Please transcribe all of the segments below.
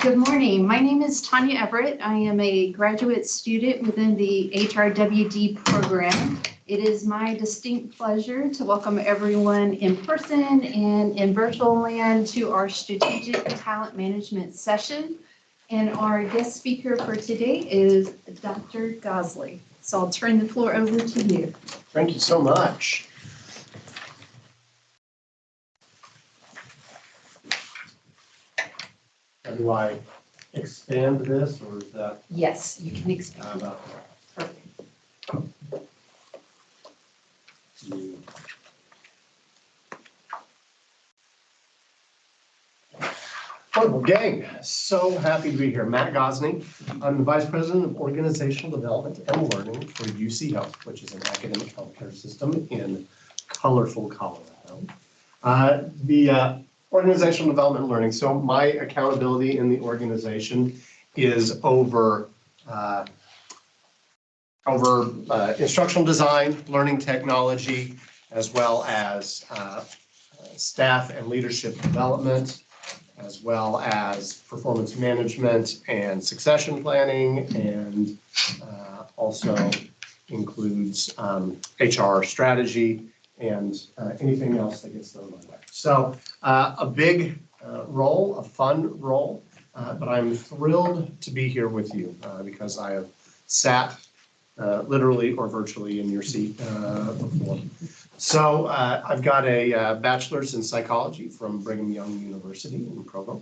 Good morning. My name is Tanya Everett. I am a graduate student within the HRWD program. It is my distinct pleasure to welcome everyone in person and in virtual land to our strategic talent management session. And our guest speaker for today is Dr. Gosney. So I'll turn the floor over to you. Thank you so much. Do I expand this, or is that? Yes, you can expand. Perfect. Wonderful gang. So happy to be here. Matt Gosney. I'm the Vice President of Organizational Development and Learning for UC Health, which is an academic healthcare system in colorful Colorado. The Organizational Development and Learning. So my accountability in the organization is over instructional design, learning technology, as well as staff and leadership development, as well as performance management and succession planning, and also includes HR strategy and anything else that gets thrown my way. So a big role, a fun role, but I'm thrilled to be here with you because I have sat literally or virtually in your seat before. So I've got a bachelor's in psychology from Brigham Young University in Provo,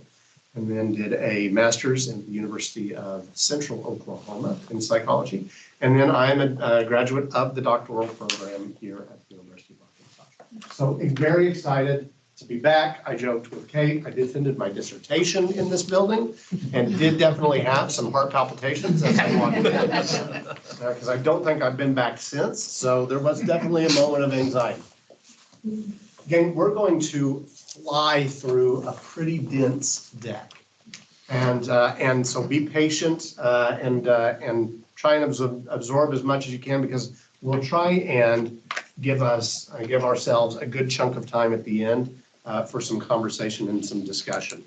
and then did a master's in the University of Central Oklahoma in psychology. And then I'm a graduate of the doctoral program here at the University of Arkansas. So very excited to be back. I joked with Kate, I defended my dissertation in this building and did definitely have some heart palpitations as I walked in. Because I don't think I've been back since, so there was definitely a moment of anxiety. Again, we're going to fly through a pretty dense deck. And so be patient and try and absorb as much as you can, because we'll try and give ourselves a good chunk of time at the end for some conversation and some discussion.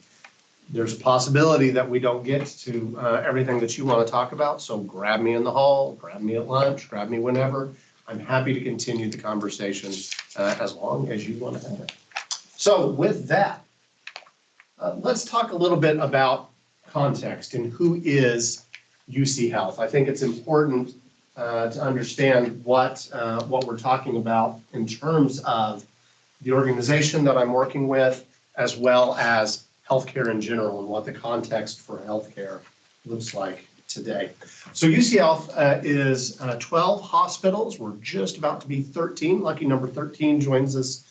There's a possibility that we don't get to everything that you want to talk about, so grab me in the hall, grab me at lunch, grab me whenever. I'm happy to continue the conversation as long as you want to have it. So with that, let's talk a little bit about context and who is UC Health. I think it's important to understand what we're talking about in terms of the organization that I'm working with, as well as healthcare in general and what the context for healthcare looks like today. So UC Health is 12 hospitals. We're just about to be 13. Lucky number 13 joins us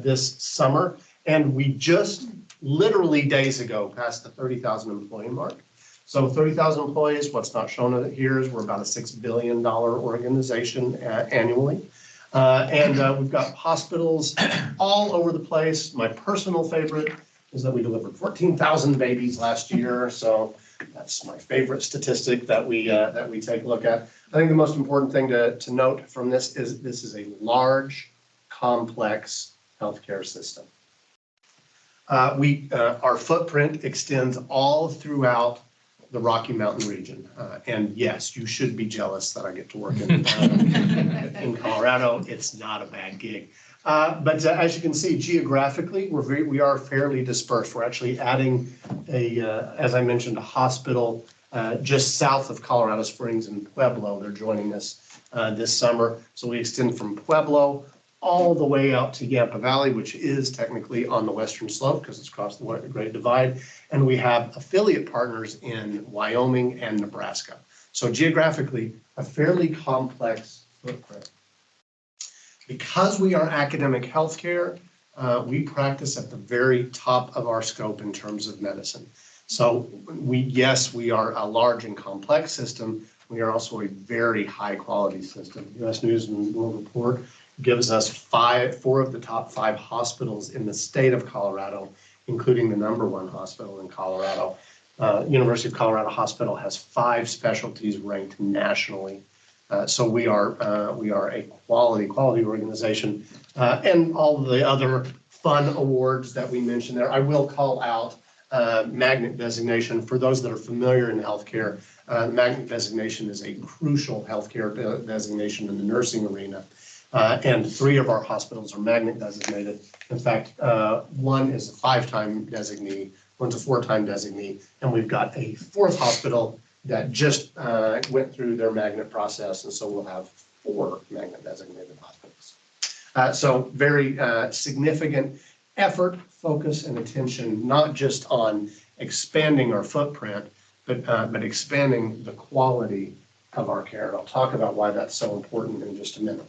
this summer. And we just literally days ago passed the 30,000 employee mark. So 30,000 employees, what's not shown here is we're about a $6 billion organization annually. And we've got hospitals all over the place. My personal favorite is that we delivered 14,000 babies last year. So that's my favorite statistic that we take a look at. I think the most important thing to note from this is a large, complex healthcare system. Our footprint extends all throughout the Rocky Mountain region. And yes, you should be jealous that I get to work in Colorado. It's not a bad gig. But as you can see, geographically, we are fairly dispersed. We're actually adding as I mentioned, a hospital just south of Colorado Springs in Pueblo. They're joining us this summer. So we extend from Pueblo all the way out to Yampa Valley, which is technically on the western slope because it's across the Great Divide. And we have affiliate partners in Wyoming and Nebraska. So geographically, a fairly complex footprint. Because we are academic healthcare, we practice at the very top of our scope in terms of medicine. So yes, we are a large and complex system. We are also a very high quality system. U.S. News and World Report gives us four of the top 5 hospitals in the state of Colorado, including the #1 hospital in Colorado. University of Colorado Hospital has 5 specialties ranked nationally. So we are a quality organization. And all of the other fun awards that we mentioned there, I will call out magnet designation. For those that are familiar in healthcare, the magnet designation is a crucial healthcare designation in the nursing arena. And 3 of our hospitals are magnet designated. In fact, one is a 5-time designee, one's a 4-time designee, and we've got a 4th hospital that just went through their magnet process, and so we'll have 4 magnet designated hospitals. So very significant effort, focus, and attention, not just on expanding our footprint, but expanding the quality of our care. And I'll talk about why that's so important in just a minute.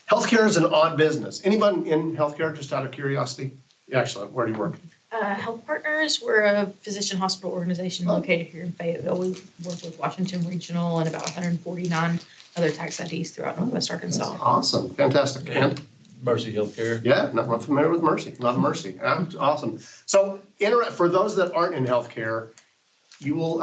Healthcare is an odd business. Anyone in healthcare, just out of curiosity? Excellent. Where do you work? Health Partners, we're a physician hospital organization located here in Fayetteville. We work with Washington Regional and about 149 other tax IDs throughout Northwest Arkansas. That's awesome. Fantastic. And Mercy Healthcare. yeah, not familiar with Mercy. Love Mercy. Awesome. So for those that aren't in healthcare, you will,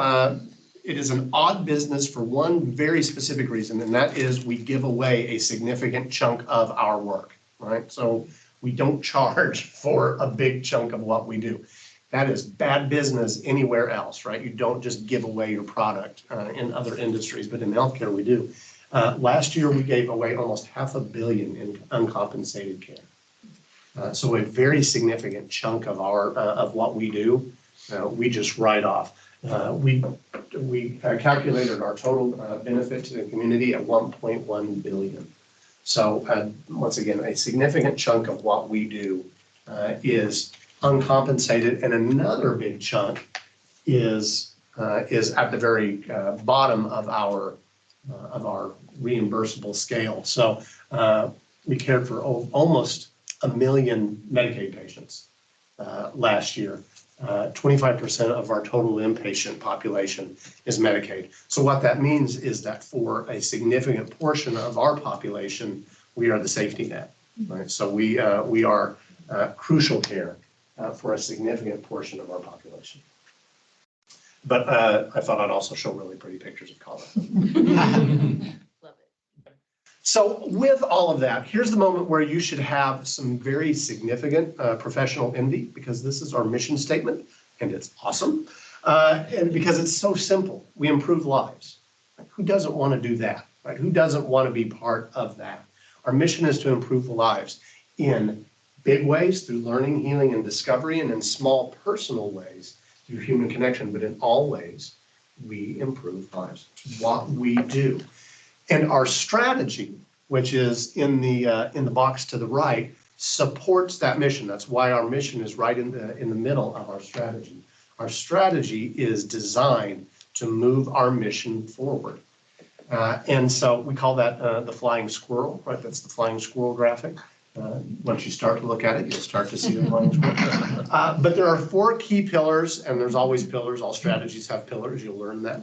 it is an odd business for one very specific reason, and that is we give away a significant chunk of our work, right? So we don't charge for a big chunk of what we do. That is bad business anywhere else, right? You don't just give away your product in other industries, but in healthcare we do. Last year we gave away almost $500 million in uncompensated care. So a very significant chunk of our of what we do, we just write off. We calculated our total benefit to the community at 1.1 billion. So once again, a significant chunk of what we do is uncompensated, and another big chunk is at the very bottom of our reimbursable scale. So we cared for almost 1 million Medicaid patients last year. 25% of our total inpatient population is Medicaid. So what that means is that for a significant portion of our population, we are the safety net, right? So we are crucial care for a significant portion of our population. But I thought I'd also show really pretty pictures of Colorado. Love it. So with all of that, here's the moment where you should have some very significant professional envy, because this is our mission statement and it's awesome. And because it's so simple, we improve lives. Who doesn't want to do that, right? Who doesn't want to be part of that? Our mission is to improve lives in big ways through learning, healing, and discovery, and in small personal ways through human connection, but in all ways, we improve lives. It's what we do. And our strategy, which is in the box to the right, supports that mission. That's why our mission is right in the middle of our strategy. Our strategy is designed to move our mission forward. And so we call that the flying squirrel, right? That's the flying squirrel graphic. Once you start to look at it, you'll start to see the flying squirrel. But there are 4 key pillars, and there's always pillars. All strategies have pillars. You'll learn that.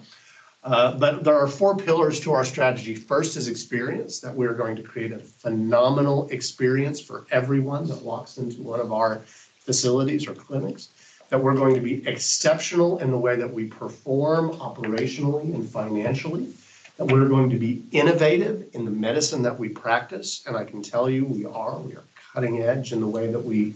But there are 4 pillars to our strategy. First is experience, that we're going to create a phenomenal experience for everyone that walks into one of our facilities or clinics, that we're going to be exceptional in the way that we perform operationally and financially, that we're going to be innovative in the medicine that we practice. And I can tell you we are cutting edge in the way that we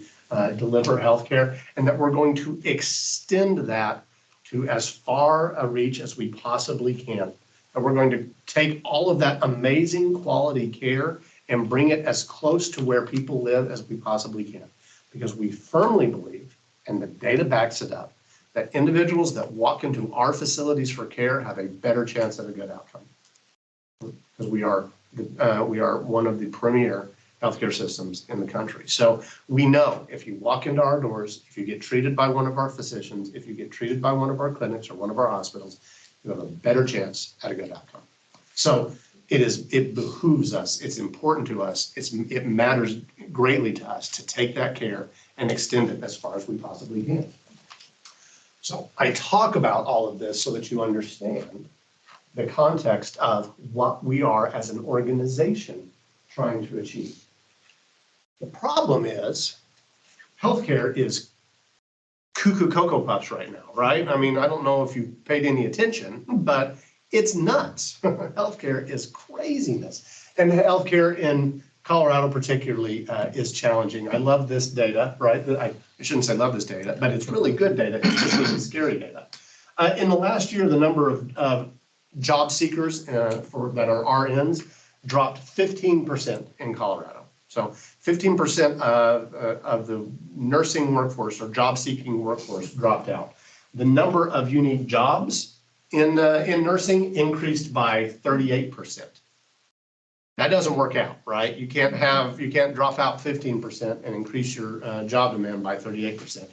deliver healthcare, and that we're going to extend that to as far a reach as we possibly can. And we're going to take all of that amazing quality care and bring it as close to where people live as we possibly can. Because we firmly believe, and the data backs it up, that individuals that walk into our facilities for care have a better chance at a good outcome. Because we are one of the premier healthcare systems in the country. So we know if you walk into our doors, if you get treated by one of our physicians, if you get treated by one of our clinics or one of our hospitals, you have a better chance at a good outcome. So it behooves us, it's important to us, it matters greatly to us to take that care and extend it as far as we possibly can. So I talk about all of this so that you understand the context of what we are as an organization trying to achieve. The problem is healthcare is cuckoo Cocoa Puffs right now, right? I mean, I don't know if you paid any attention, but it's nuts. Healthcare is craziness. And healthcare in Colorado particularly is challenging. I love this data, right? I shouldn't say love this data, but it's really good data. It's just really scary data. In the last year, the number of job seekers that are RNs dropped 15% in Colorado. So 15% of the nursing workforce or job seeking workforce dropped out. The number of unique jobs in nursing increased by 38%. That doesn't work out, right? You can't drop out 15% and increase your job demand by 38%.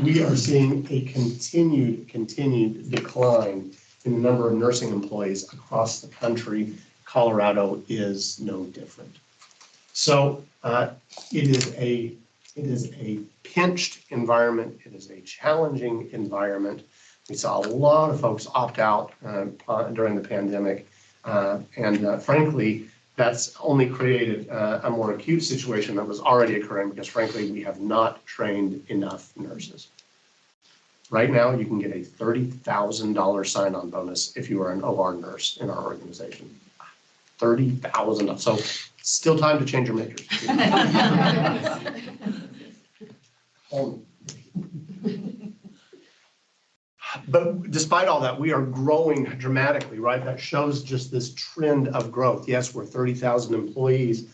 We are seeing a continued decline in the number of nursing employees across the country. Colorado is no different. So it is a pinched environment. It is a challenging environment. We saw a lot of folks opt out during the pandemic, and frankly, that's only created a more acute situation that was already occurring because frankly, we have not trained enough nurses. Right now, you can get a $30,000 sign-on bonus if you are an OR nurse in our organization. $30,000. So still time to change your majors. But despite all that, we are growing dramatically, right? That shows just this trend of growth. Yes, we're 30,000 employees.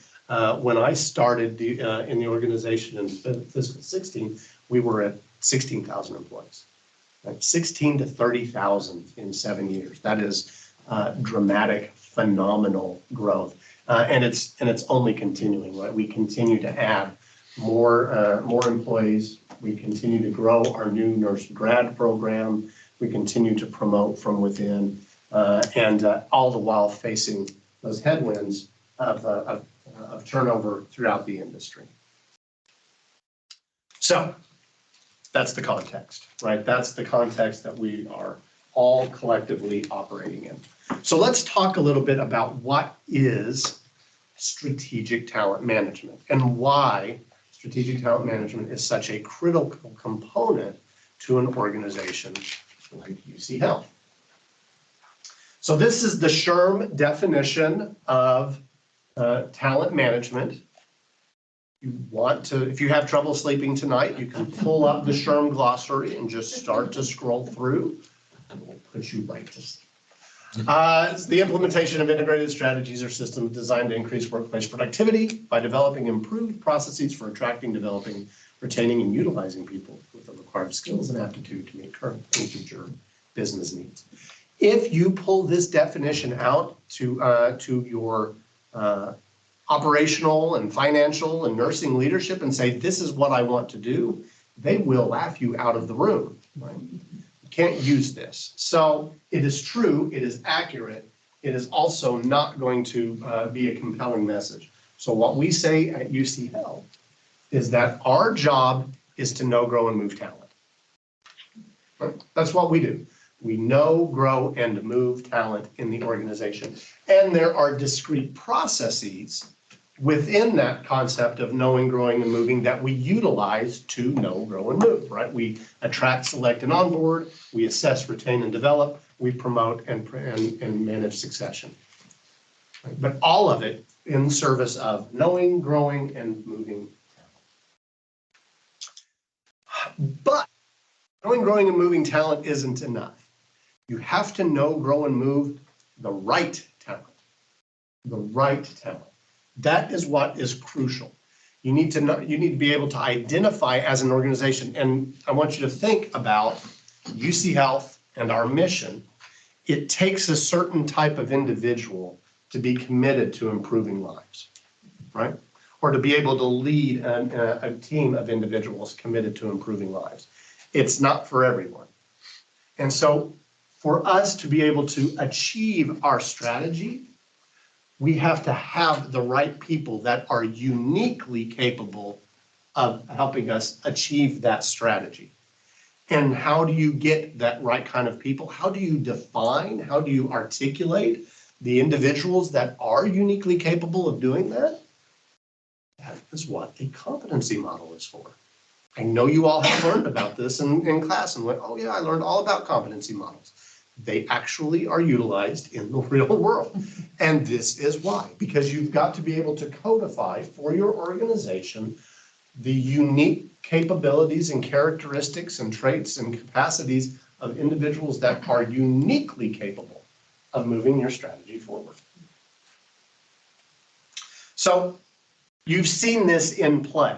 When I started in the organization in fiscal 16, we were at 16,000 employees. Like 16 to 30,000 in 7 years. That is dramatic, phenomenal growth, and it's only continuing. Right, we continue to add more employees. We continue to grow our new nurse grad program. We continue to promote from within, and all the while facing those headwinds of turnover throughout the industry. So that's the context, right? That's the context that we are all collectively operating in. So let's talk a little bit about what is strategic talent management and why strategic talent management is such a critical component to an organization like UC Health. So this is the SHRM definition of talent management. If you have trouble sleeping tonight, you can pull up the SHRM glossary and just start to scroll through, and we'll put you right to sleep. It's the implementation of integrated strategies or systems designed to increase workplace productivity by developing improved processes for attracting, developing, retaining, and utilizing people with the required skills and aptitude to meet current and future business needs. If you pull this definition out to your operational and financial and nursing leadership and say, this is what I want to do, they will laugh you out of the room. Right? You can't use this. So it is true, it is accurate, it is also not going to be a compelling message. So what we say at UC Health is that our job is to know, grow, and move talent. Right? That's what we do. We know, grow, and move talent in the organization. And there are discrete processes within that concept of knowing, growing, and moving that we utilize to know, grow, and move, right? We attract, select, and onboard. We assess, retain, and develop. We promote and manage succession. Right? But all of it in service of knowing, growing, and moving talent. But knowing, growing, and moving talent isn't enough. You have to know, grow, and move the right talent. The right talent. That is what is crucial. You need to know, you need to be able to identify as an organization. And I want you to think about UC Health and our mission. It takes a certain type of individual to be committed to improving lives, right? Or to be able to lead a team of individuals committed to improving lives. It's not for everyone. And so for us to be able to achieve our strategy, we have to have the right people that are uniquely capable of helping us achieve that strategy. And how do you get that right kind of people? How do you define, how do you articulate the individuals that are uniquely capable of doing that? That is what a competency model is for. I know you all have learned about this in class and went, oh yeah, I learned all about competency models. they actually are utilized in the real world. And this is why, because you've got to be able to codify for your organization the unique capabilities and characteristics and traits and capacities of individuals that are uniquely capable of moving your strategy forward. So you've seen this in play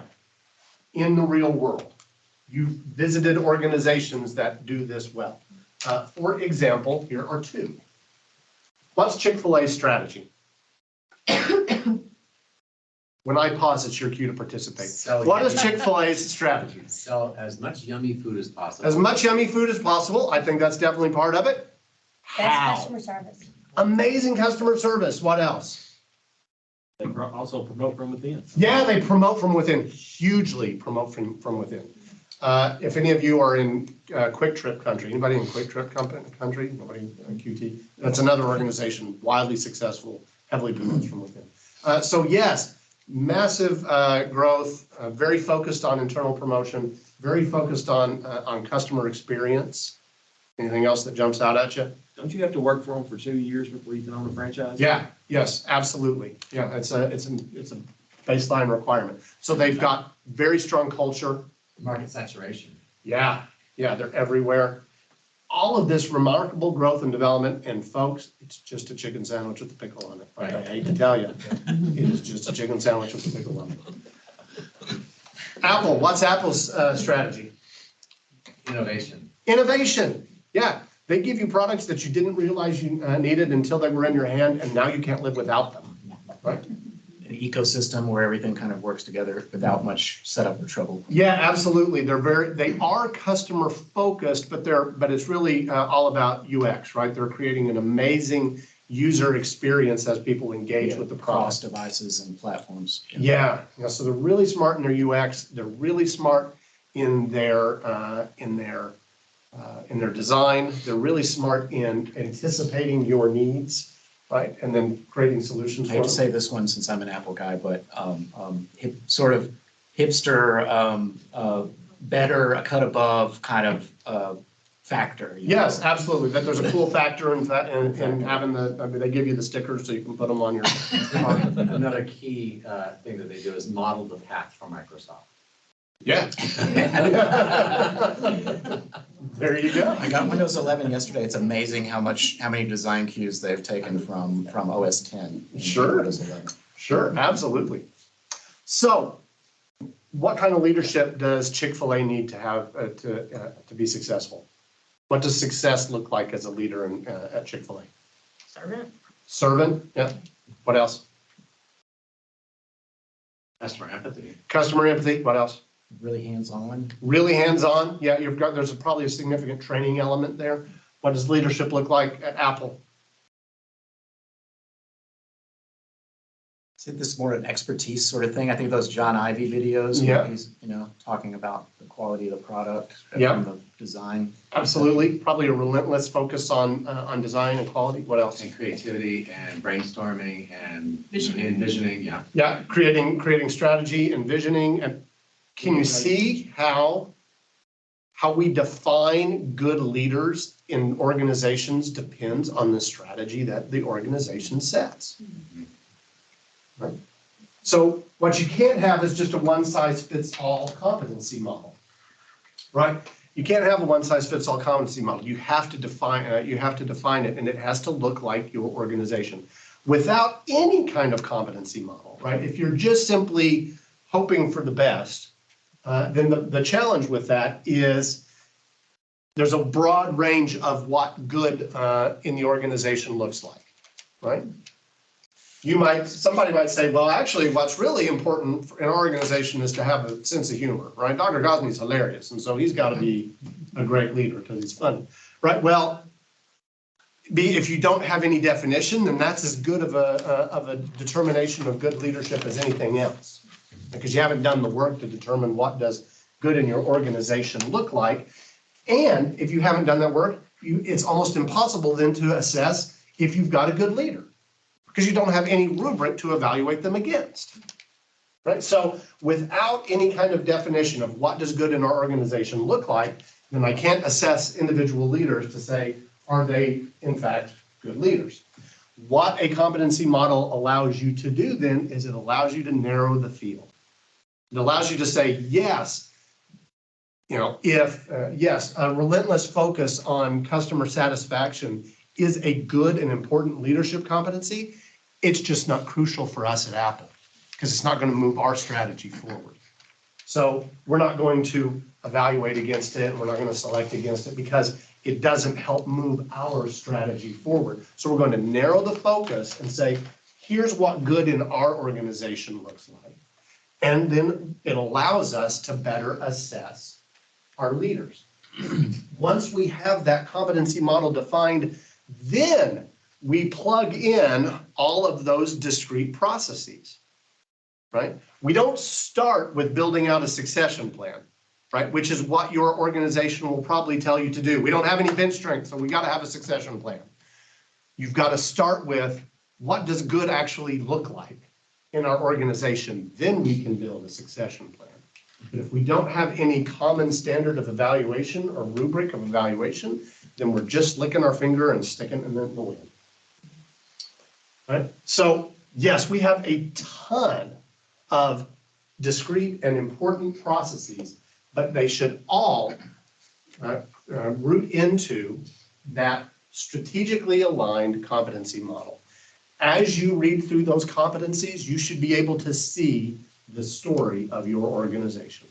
in the real world. You've visited organizations that do this well. For example, here are two. What's Chick-fil-A's strategy? When I pause, it's your cue to participate. What is Chick-fil-A's strategy? Sell as much yummy food as possible. As much yummy food as possible. I think that's definitely part of it. Best How? customer service. Amazing customer service. What else? They also promote from within. Yeah, they promote from within, hugely promote from within. If any of you are in Quick Trip country, anybody in Quick Trip country? Nobody in QT? That's another organization, wildly successful, heavily promotes from within. So yes, massive growth, very focused on internal promotion, very focused on customer experience. Anything else that jumps out at you? Don't you have to work for them for 2 years before you can own a franchise? Yeah, yes, absolutely. Yeah, it's a baseline requirement. So they've got very strong culture. Market saturation. Yeah, they're everywhere. All of this remarkable growth and development, and folks, it's just a chicken sandwich with a pickle on it. I hate to tell you, it is just a chicken sandwich with a pickle on it. Apple, what's Apple's strategy? Innovation. Innovation. Yeah, they give you products that you didn't realize you needed until they were in your hand, and now you can't live without them, right? An ecosystem where everything kind of works together without much setup or trouble. Yeah, absolutely. They are customer focused, but it's really all about UX, right? They're creating an amazing user experience as people engage with the Cross product. devices and platforms. Yeah, so they're really smart in their UX. They're really smart in their design. They're really smart in anticipating your needs, right? And then creating solutions I for hate to them. say this one since I'm an Apple guy, but sort of hipster, better, a cut above kind of factor. You Yes, know? absolutely. That there's a cool factor in that, and having they give you the stickers so you can put them on your car. Another key thing that they do is model the path for Microsoft. Yeah. There you go. I got Windows 11 yesterday. It's amazing how many design cues they've taken from OS 10. in Sure. Windows 11. Sure, absolutely. So, what kind of leadership does Chick-fil-A need to have to be successful? What does success look like as a leader at Chick-fil-A? Servant. Servant, yeah. What else? Customer empathy. Customer empathy. What else? Really hands-on. Really hands-on. Yeah, there's probably a significant training element there. What does leadership look like at Apple? Is this more an expertise sort of thing? I think those John Ivey videos Yeah. where he's, talking about the quality of the product Yeah. and the design. Absolutely. Probably a relentless focus on design and quality. What else? And creativity and brainstorming and Visioning. envisioning, yeah. Yeah, creating strategy and visioning. And can you see how we define good leaders in organizations depends on the strategy that the organization sets? Right? So what you can't have is just a one-size-fits-all competency model, right? You can't have a one-size-fits-all competency model. You have to define it, and it has to look like your organization. Without any kind of competency model, right? If you're just simply hoping for the best, then the challenge with that is there's a broad range of what good in the organization looks like, right? Somebody might say, well, actually, what's really important in our organization is to have a sense of humor, right? Dr. Gosney's hilarious, and so he's got to be a great leader because he's funny, right? Well, if you don't have any definition, then that's as good of a determination of good leadership as anything else, because you haven't done the work to determine what does good in your organization look like. And if you haven't done that work, it's almost impossible then to assess if you've got a good leader, because you don't have any rubric to evaluate them against, right? So without any kind of definition of what does good in our organization look like, then I can't assess individual leaders to say, Are they, in fact, good leaders? What a competency model allows you to do then is it allows you to narrow the field. It allows you to say, yes, yes, a relentless focus on customer satisfaction is a good and important leadership competency. It's just not crucial for us at Apple because it's not going to move our strategy forward. So we're not going to evaluate against it. We're not going to select against it because it doesn't help move our strategy forward. So we're going to narrow the focus and say, here's what good in our organization looks like. And then it allows us to better assess our leaders. Once we have that competency model defined, then we plug in all of those discrete processes, right? We don't start with building out a succession plan, right? Which is what your organization will probably tell you to do. We don't have any bench strength, so we got to have a succession plan. You've got to start with what does good actually look like in our organization? Then we can build a succession plan. But if we don't have any common standard of evaluation or rubric of evaluation, then we're just licking our finger and sticking it in the wind. Right? So yes, we have a ton of discrete and important processes, but they should all root into that strategically aligned competency model. As you read through those competencies, you should be able to see the story of your organization.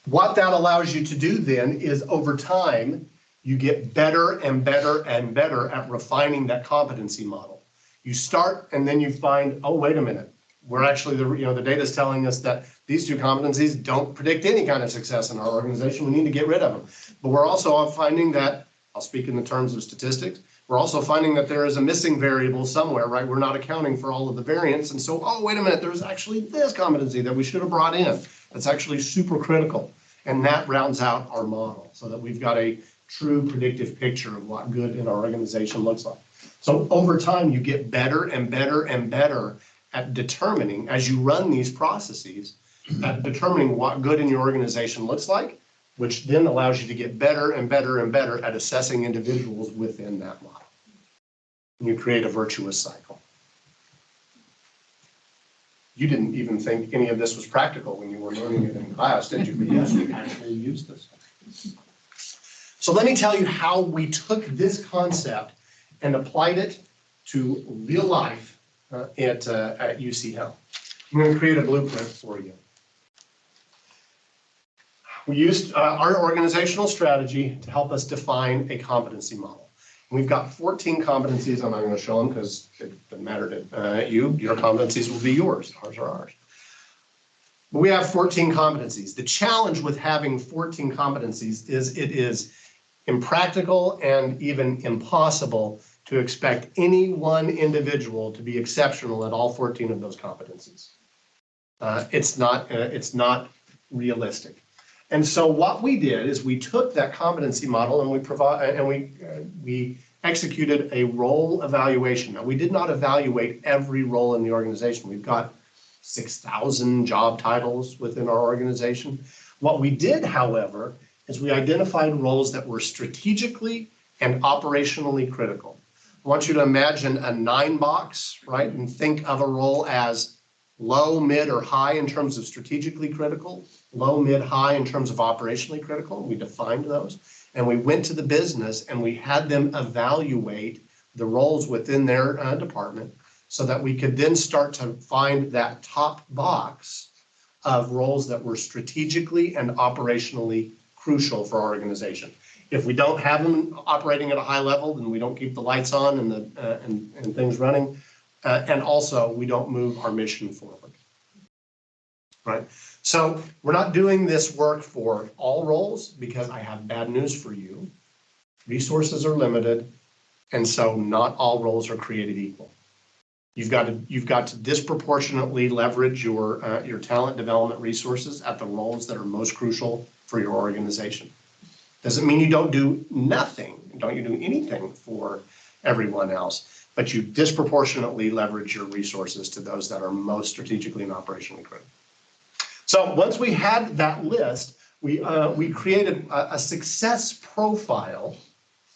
What that allows you to do then is over time, you get better and better and better at refining that competency model. You start and then you find, oh, wait a minute. We're actually, the data is telling us that these two competencies don't predict any kind of success in our organization. We need to get rid of them. But we're also finding that, I'll speak in the terms of statistics, we're also finding that there is a missing variable somewhere, right? We're not accounting for all of the variance. And so, oh, wait a minute, there's actually this competency that we should have brought in. That's actually super critical. And that rounds out our model so that we've got a true predictive picture of what good in our organization looks like. So over time, you get better and better and better at determining, as you run these processes, at determining what good in your organization looks like, which then allows you to get better and better and better at assessing individuals within that model. And you create a virtuous cycle. You didn't even think any of this was practical when you were learning it in class, did you? Yes, we actually use this. So let me tell you how we took this concept and applied it to real life at UC Health. I'm going to create a blueprint for you. We used our organizational strategy to help us define a competency model. We've got 14 competencies. I'm not going to show them because it doesn't matter to you. Your competencies will be yours. Ours are ours. But we have 14 competencies. The challenge with having 14 competencies is it is impractical and even impossible to expect any one individual to be exceptional at all 14 of those competencies. It's not realistic. And so what we did is we took that competency model and we executed a role evaluation. Now, we did not evaluate every role in the organization. We've got 6,000 job titles within our organization. What we did, however, is we identified roles that were strategically and operationally critical. I want you to imagine a 9-box, right? And think of a role as low, mid, or high in terms of strategically critical, low, mid, high in terms of operationally critical. We defined those. And we went to the business and we had them evaluate the roles within their department so that we could then start to find that top box of roles that were strategically and operationally crucial for our organization. If we don't have them operating at a high level, then we don't keep the lights on and things running. And also, we don't move our mission forward, right? So we're not doing this work for all roles because I have bad news for you. Resources are limited, and so not all roles are created equal. You've got to disproportionately leverage your talent development resources at the roles that are most crucial for your organization. Doesn't mean you don't do nothing, don't you do anything for everyone else, but you disproportionately leverage your resources to those that are most strategically and operationally critical. So once we had that list, we created a success profile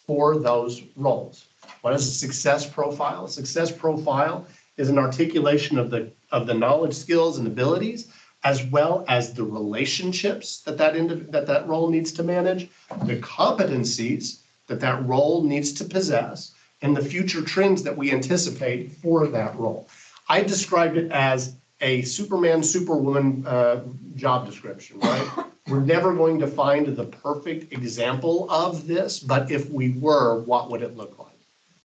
for those roles. What is a success profile? A success profile is an articulation of the knowledge, skills, and abilities, as well as the relationships that role needs to manage, the competencies that role needs to possess, and the future trends that we anticipate for that role. I described it as a Superman, Superwoman job description, right? We're never going to find the perfect example of this, but if we were, what would it look like?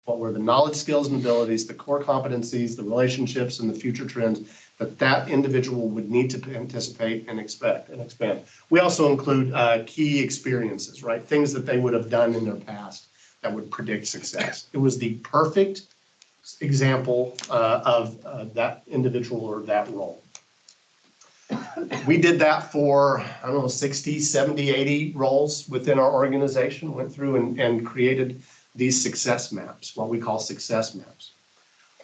What were the knowledge, skills, and abilities, the core competencies, the relationships, and the future trends that individual would need to anticipate and expect and expand? We also include key experiences, right? Things that they would have done in their past that would predict success. It was the perfect example of that individual or that role. We did that for, I don't know, 60, 70, 80 roles within our organization, went through and created these success maps, what we call success maps.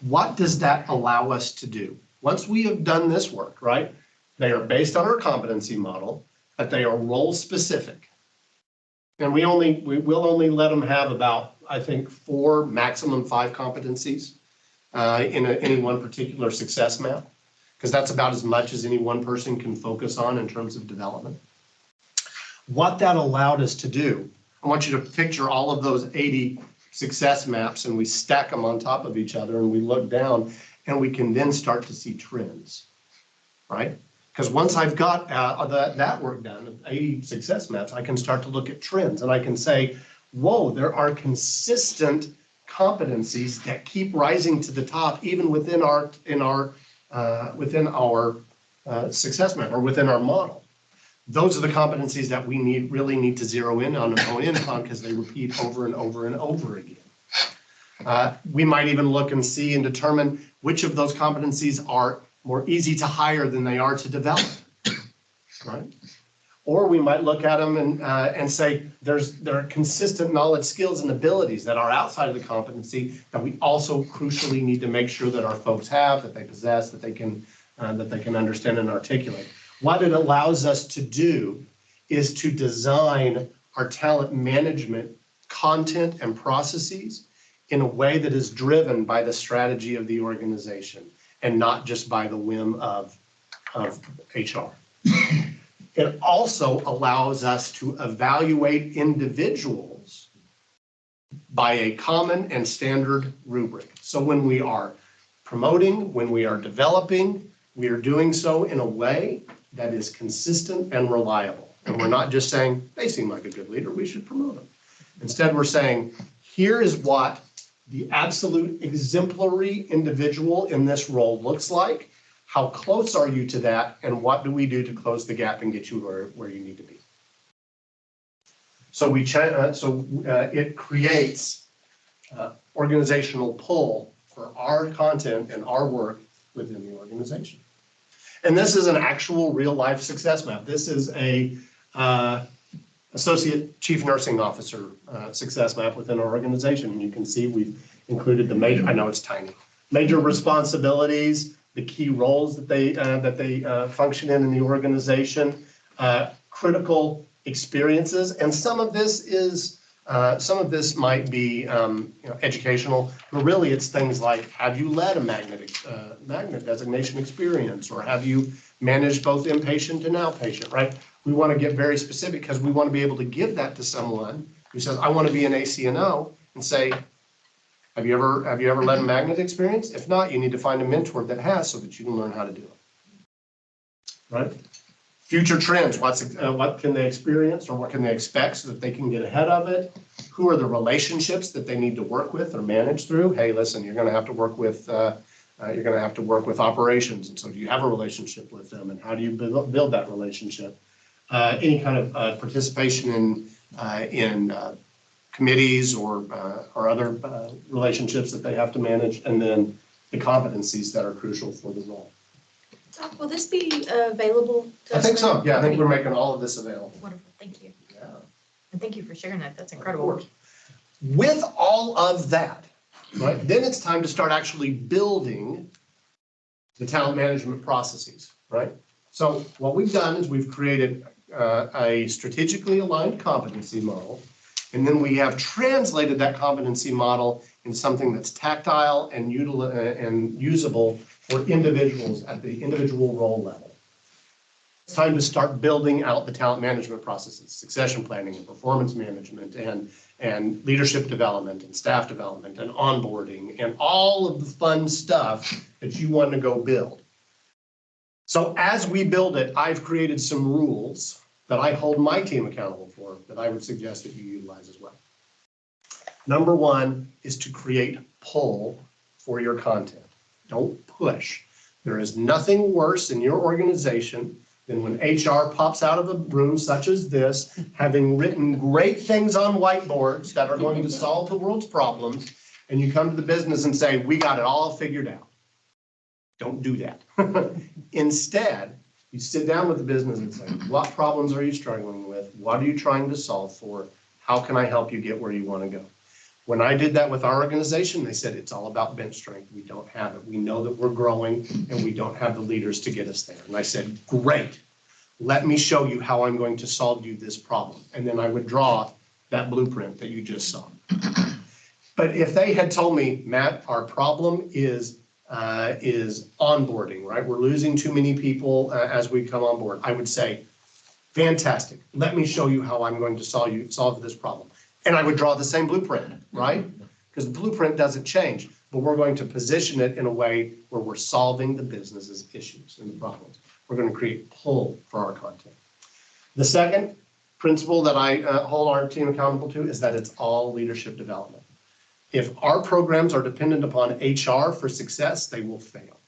What does that allow us to do? Once we have done this work, right? They are based on our competency model, but they are role specific. And we will only let them have about, I think, 4, maximum 5 competencies in any one particular success map, because that's about as much as any one person can focus on in terms of development. What that allowed us to do, I want you to picture all of those 80 success maps, and we stack them on top of each other, and we look down, and we can then start to see trends, right? Because once I've got that work done, 80 success maps, I can start to look at trends, and I can say, whoa, there are consistent competencies that keep rising to the top, even within our success map or within our model. Those are the competencies that we really need to zero in on and hone in on, because they repeat over and over and over again. We might even look and see and determine which of those competencies are more easy to hire than they are to develop, right? Or we might look at them and say there are consistent knowledge, skills, and abilities that are outside of the competency that we also crucially need to make sure that our folks have, that they possess, that they can understand and articulate. What it allows us to do is to design our talent management content and processes in a way that is driven by the strategy of the organization and not just by the whim of HR. It also allows us to evaluate individuals by a common and standard rubric. So when we are promoting, when we are developing, we are doing so in a way that is consistent and reliable. And we're not just saying, they seem like a good leader, we should promote them. Instead, we're saying, here is what the absolute exemplary individual in this role looks like. How close are you to that? And what do we do to close the gap and get you where you need to be? So it creates organizational pull for our content and our work within the organization. And this is an actual real life success map. This is a Associate Chief Nursing Officer success map within our organization. And you can see we've included the major, I know it's tiny, major responsibilities, the key roles that they function in the organization, critical experiences, and some of this might be educational, but really it's things like, have you led a magnet designation experience, or have you managed both inpatient and outpatient, right? We want to get very specific because we want to be able to give that to someone who says, I want to be an ACNO, and say, have you ever led a magnet experience? If not, you need to find a mentor that has, so that you can learn how to do it, right? Future trends, what can they experience or what can they expect so that they can get ahead of it? Who are the relationships that they need to work with or manage through? Hey, listen, you're going to have to work with operations, and so do you have a relationship with them, and how do you build that relationship? Any kind of participation in committees or other relationships that they have to manage, and then the competencies that are crucial for the role. Will this be available to us? I think so. Yeah, I think we're making all of this available. Wonderful, thank you. Yeah. And thank you for sharing that, that's Of incredible. course. With all of that, right, then it's time to start actually building the talent management processes, right? So what we've done is we've created a strategically aligned competency model, and then we have translated that competency model in something that's tactile and usable for individuals at the individual role level. It's time to start building out the talent management processes, succession planning and performance management and leadership development and staff development and onboarding and all of the fun stuff that you want to go build. So as we build it, I've created some rules that I hold my team accountable for that I would suggest that you utilize as well. Number one is to create pull for your content. Don't push. There is nothing worse in your organization than when HR pops out of a room such as this, having written great things on whiteboards that are going to solve the world's problems, and you come to the business and say, we got it all figured out. Don't do that. Instead, you sit down with the business and say, what problems are you struggling with? What are you trying to solve for? How can I help you get where you want to go? When I did that with our organization, they said, it's all about bench strength. We don't have it. We know that we're growing and we don't have the leaders to get us there. And I said, great. Let me show you how I'm going to solve you this problem. And then I would draw that blueprint that you just saw. But if they had told me, Matt, our problem is onboarding, right? We're losing too many people as we come on board. I would say, fantastic. Let me show you how I'm going to solve this problem. And I would draw the same blueprint, right? Because the blueprint doesn't change, but we're going to position it in a way where we're solving the business's issues and the problems. We're going to create pull for our content. The second principle that I hold our team accountable to is that it's all leadership development. If our programs are dependent upon HR for success, they will fail.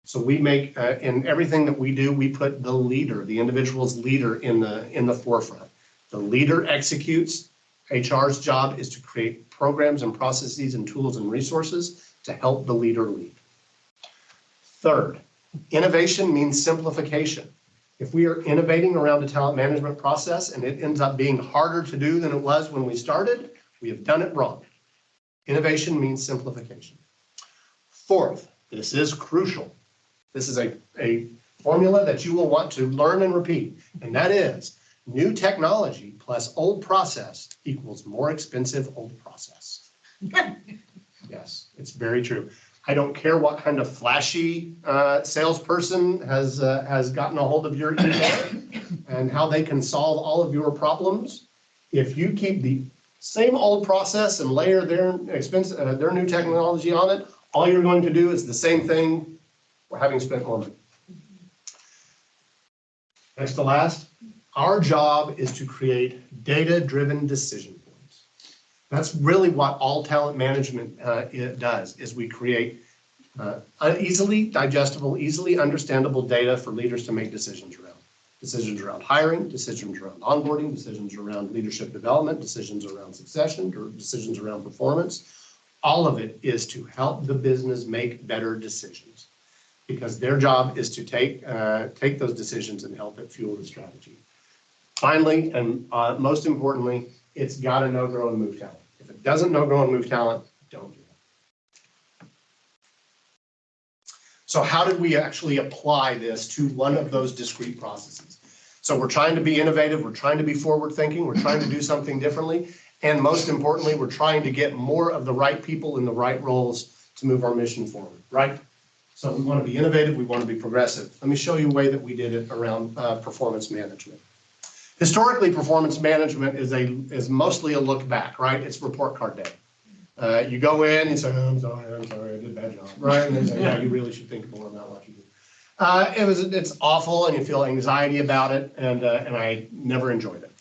So we make, in everything that we do, we put the leader, the individual's leader in the forefront. The leader executes. HR's job is to create programs and processes and tools and resources to help the leader lead. Third, innovation means simplification. If we are innovating around a talent management process and it ends up being harder to do than it was when we started, we have done it wrong. Innovation means simplification. Fourth, this is crucial. This is a formula that you will want to learn and repeat, and that is new technology plus old process equals more expensive old process. Yes, it's very true. I don't care what kind of flashy salesperson has gotten a hold of your email and how they can solve all of your problems. If you keep the same old process and layer their new technology on it, all you're going to do is the same thing for having spent more money. Next to last, our job is to create data-driven decision points. That's really what all talent management does, is we create easily digestible, easily understandable data for leaders to make decisions around. Decisions around hiring, decisions around onboarding, decisions around leadership development, decisions around succession, or decisions around performance. All of it is to help the business make better decisions, because their job is to take those decisions and help it fuel the strategy. Finally, and most importantly, it's got to know, grow, and move talent. If it doesn't know, grow, and move talent, don't do it. So how did we actually apply this to one of those discrete processes? So we're trying to be innovative, we're trying to be forward-thinking, we're trying to do something differently, and most importantly, we're trying to get more of the right people in the right roles to move our mission forward, right? So we want to be innovative, we want to be progressive. Let me show you a way that we did it around performance management. Historically, performance management is mostly a look back, right? It's report card day. You go in and say, oh, I'm sorry, I did a bad job, right? And they say, yeah, you really should think more about what you do. It's awful, and you feel anxiety about it, and I never enjoyed it.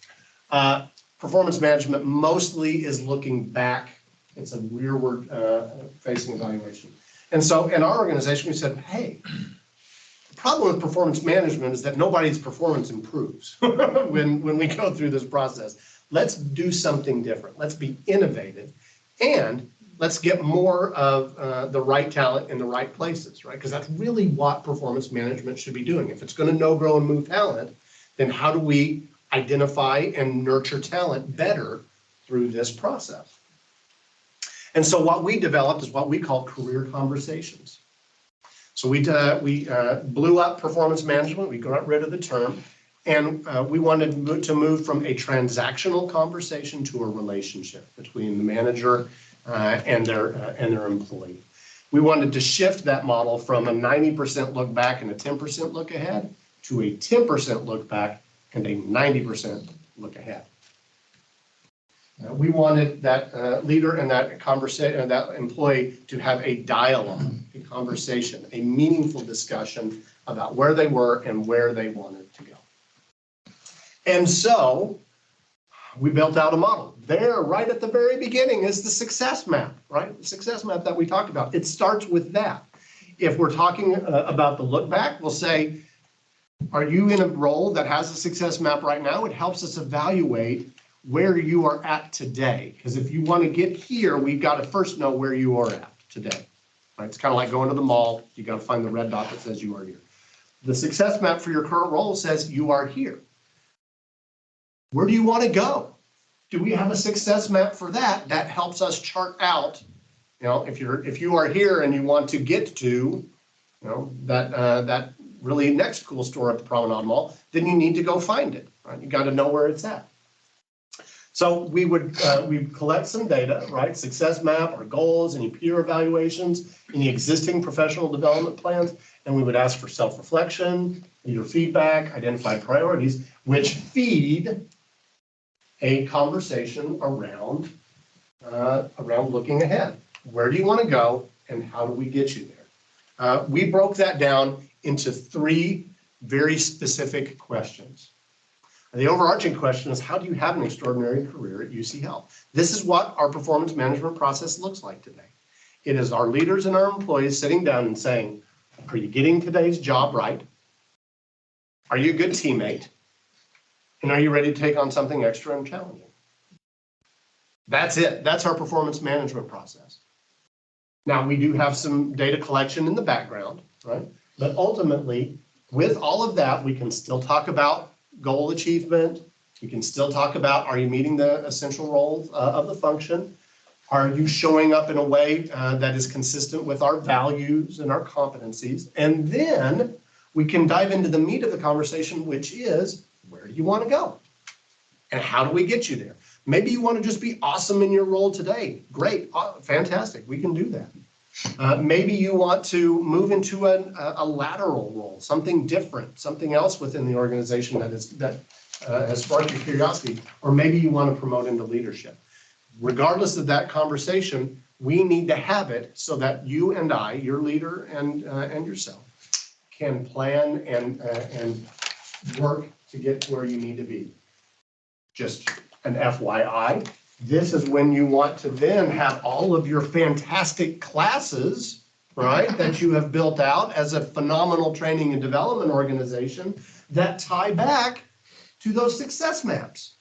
Performance management mostly is looking back. It's a rearward facing evaluation. And so in our organization, we said, hey, the problem with performance management is that nobody's performance improves when we go through this process. Let's do something different. Let's be innovative, and let's get more of the right talent in the right places, right? Because that's really what performance management should be doing. If it's going to know, grow, and move talent, then how do we identify and nurture talent better through this process? And so what we developed is what we call career conversations. So we blew up performance management. We got rid of the term, And we wanted to move from a transactional conversation to a relationship between the manager and their employee. We wanted to shift that model from a 90% look back and a 10% look ahead to a 10% look back and a 90% look ahead. We wanted that leader and that conversation, that employee to have a dialogue, a conversation, a meaningful discussion about where they were and where they wanted to go. And so we built out a model. There, right at the very beginning, is the success map, right? The success map that we talked about. It starts with that. If we're talking about the look back, we'll say, are you in a role that has a success map right now? It helps us evaluate where you are at today. Because if you want to get here, we've got to first know where you are at today. Right? It's kind of like going to the mall. You got to find the red dot that says you are here. The success map for your current role says you are here. Where do you want to go? Do we have a success map for that? That helps us chart out, if you are here and you want to get to, that really next cool store at the Promenade Mall, then you need to go find it, right? You got to know where it's at. So we'd collect some data, right? Success map, our goals, any peer evaluations, any existing professional development plans, and we would ask for self-reflection, leader feedback, identified priorities, which feed a conversation around looking ahead. Where do you want to go and how do we get you there? We broke that down into 3 very specific questions. The overarching question is, how do you have an extraordinary career at UC Health? This is what our performance management process looks like today. It is our leaders and our employees sitting down and saying, are you getting today's job right? Are you a good teammate? And are you ready to take on something extra and challenging? That's it. That's our performance management process. Now, we do have some data collection in the background, right? But ultimately, with all of that, we can still talk about goal achievement. We can still talk about, are you meeting the essential roles of the function? Are you showing up in a way that is consistent with our values and our competencies? And then we can dive into the meat of the conversation, which is, where do you want to go? And how do we get you there? Maybe you want to just be awesome in your role today. Great, fantastic, we can do that. Maybe you want to move into a lateral role, something different, something else within the organization that has sparked your curiosity, or maybe you want to promote into leadership. Regardless of that conversation, we need to have it so that you and I, your leader and yourself, can plan and work to get to where you need to be. Just an FYI, this is when you want to then have all of your fantastic classes, right, that you have built out as a phenomenal training and development organization that tie back to those success maps.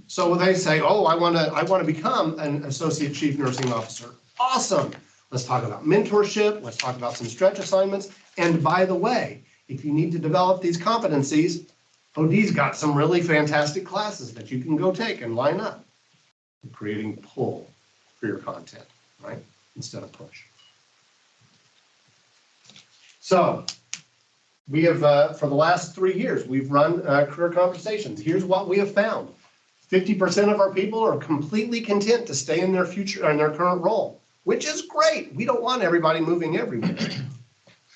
So they say, oh, I want to become an associate chief nursing officer. Awesome. Let's talk about mentorship. Let's talk about some stretch assignments. And by the way, if you need to develop these competencies, OD's got some really fantastic classes that you can go take and line up. You're creating pull for your content, right? Instead of push. So we have, for the last 3 years, we've run career conversations. Here's what we have found. 50% of our people are completely content to stay in their future, in their current role, which is great. We don't want everybody moving everywhere,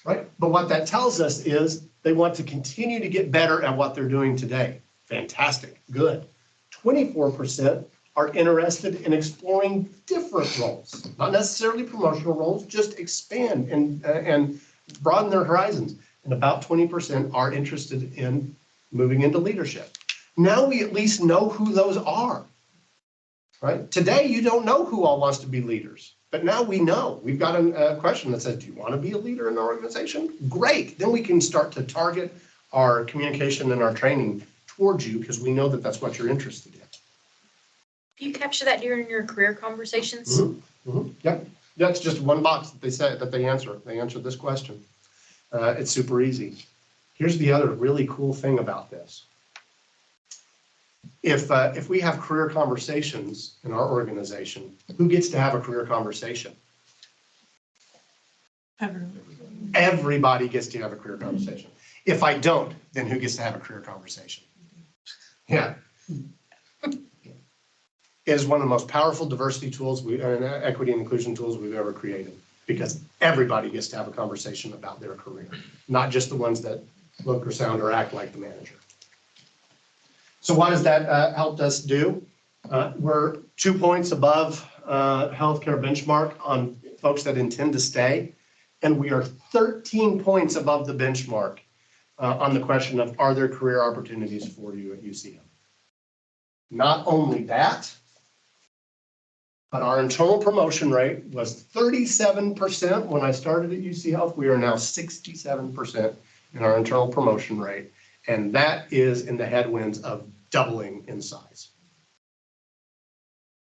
right? But what that tells us is they want to continue to get better at what they're doing today. Fantastic, good. 24% are interested in exploring different roles, not necessarily promotional roles, just expand and broaden their horizons. And about 20% are interested in moving into leadership. Now we at least know who those are, right? Today, you don't know who all wants to be leaders, but now we know. We've got a question that says, do you want to be a leader in our organization? Great. Then we can start to target our communication and our training towards you because we know that that's what you're interested in. Do you capture that during your career conversations? Mm-hmm. Mm-hmm. Yep. That's just one box that they say that they answer. They answer this question. It's super easy. Here's the other really cool thing about this. If we have career conversations in our organization, who gets to have a career conversation? Everybody gets to have a career conversation. If I don't, then who gets to have a career conversation? Yeah. It is one of the most powerful diversity tools, equity and inclusion tools we've ever created, because everybody gets to have a conversation about their career, not just the ones that look or sound or act like the manager. So what has that helped us do? We're 2 points above healthcare benchmark on folks that intend to stay, and we are 13 points above the benchmark on the question of, are there career opportunities for you at UCM? Not only that, but our internal promotion rate was 37% when I started at UC Health. We are now 67% in our internal promotion rate, and that is in the headwinds of doubling in size.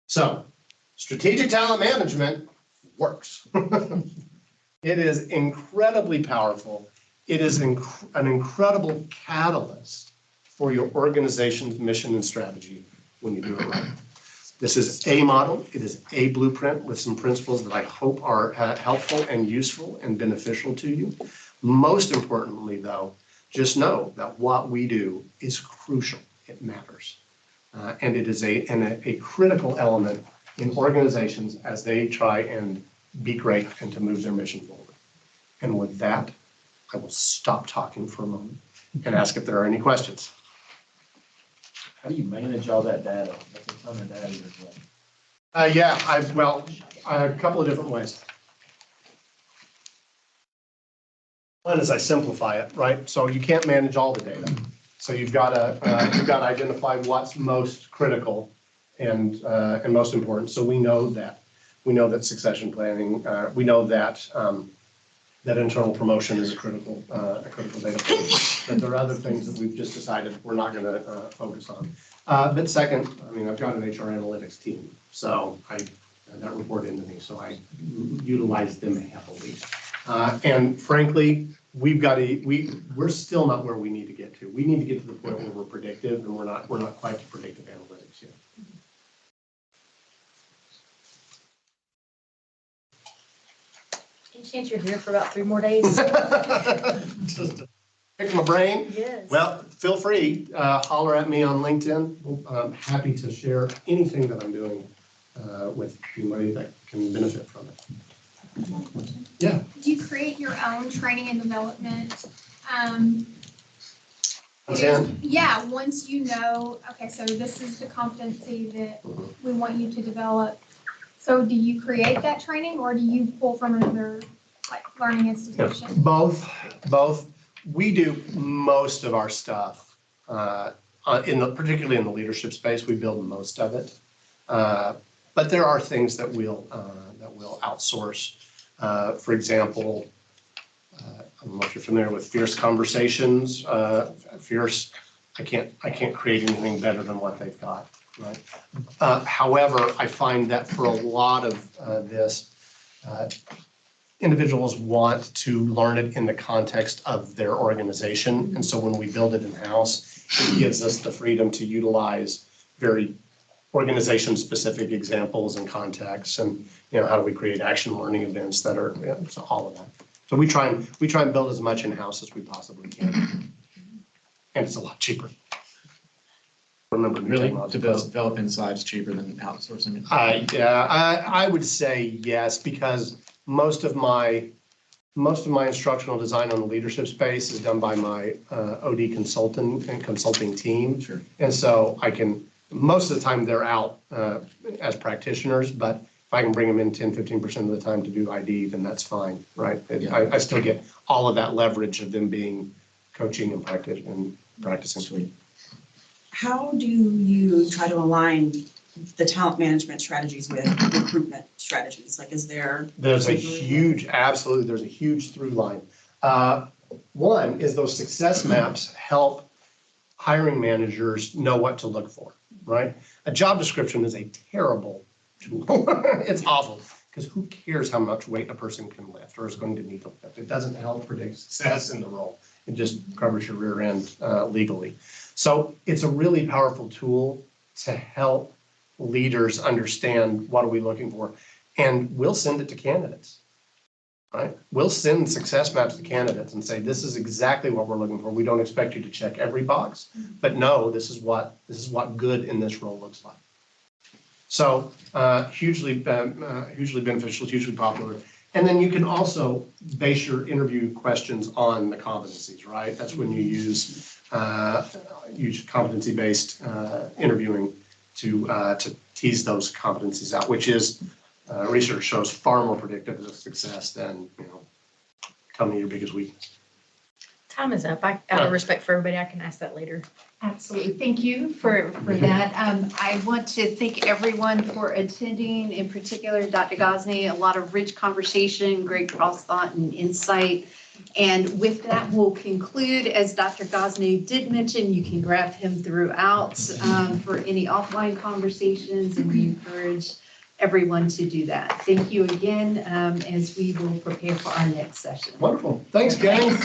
So, strategic talent management works. It is incredibly powerful. It is an incredible catalyst for your organization's mission and strategy when you do it right. This is a model. It is a blueprint with some principles that I hope are helpful and useful and beneficial to you. Most importantly, though, just know that what we do is crucial. It matters. And it is a critical element in organizations as they try and be great and to move their mission forward. And with that, I will stop talking for a moment and ask if there are any questions. How do you manage all that data? That's a ton of data you're collecting. A couple of different ways. One is I simplify it, right? So you can't manage all the data. So you've got to identify what's most critical and most important. So we know that succession planning. We know that that internal promotion is a critical data point. But there are other things that we've just decided we're not going to focus on. But second, I mean, I've got an HR analytics team, so that report into me, so I utilize them heavily. And frankly, we're still not where we need to get to. We need to get to the point where we're predictive, and we're not quite to predictive analytics yet. Any chance you're here for about 3 more days? Just to pick my brain. Yes. Well, feel free, holler at me on LinkedIn. I'm happy to share anything that I'm doing with anybody that can benefit from it. Yeah. Do you create your own training and development? Yeah, once you know, okay, so this is the competency that we want you to develop. So do you create that training or do you pull from another learning institution? Both. We do most of our stuff particularly in the leadership space. We build most of it, but there are things that we'll outsource. For example, I don't know if you're familiar with Fierce Conversations. Fierce, I can't create anything better than what they've got, right? However, I find that for a lot of this, individuals want to learn it in the context of their organization. And so when we build it in-house, it gives us the freedom to utilize very organization-specific examples and contexts, and how do we create action learning events that are so all of that. So we try and build as much in-house as we possibly can, and it's a lot cheaper. Remember, Really, to develop inside is cheaper than outsourcing it? I would say yes, because most of my instructional design on the leadership space is done by my OD consultant and consulting team. Sure. And so most of the time they're out as practitioners, but if I can bring them in 10-15% of the time to do ID, then that's fine, right? Yeah. I still get all of that leverage of them being coaching and practicing. Sweet. How do you try to align the talent management strategies with recruitment strategies? Like, there's a huge through line. One is those success maps help hiring managers know what to look for, right? A job description is a terrible tool. It's awful, because who cares how much weight a person can lift or is going to need to lift? It doesn't help predict success in the role. It just covers your rear end legally. So it's a really powerful tool to help leaders understand what are we looking for, and we'll send it to candidates. right? We'll send success maps to candidates and say, this is exactly what we're looking for. We don't expect you to check every box, but no, this is what good in this role looks like. So hugely beneficial, hugely popular. And then you can also base your interview questions on the competencies, right? That's when you use competency-based interviewing to tease those competencies out, which is research shows far more predictive of success than, tell me your biggest weakness. Time is up. Out of respect for everybody, I can ask that later. Absolutely. Thank you for that. I want to thank everyone for attending, in particular, Dr. Gosney, a lot of rich conversation, great cross thought and insight. And with that, we'll conclude. As Dr. Gosney did mention, you can grab him throughout for any offline conversations, and we encourage everyone to do that. Thank you again as we will prepare for our next session. Wonderful. Thanks, gang.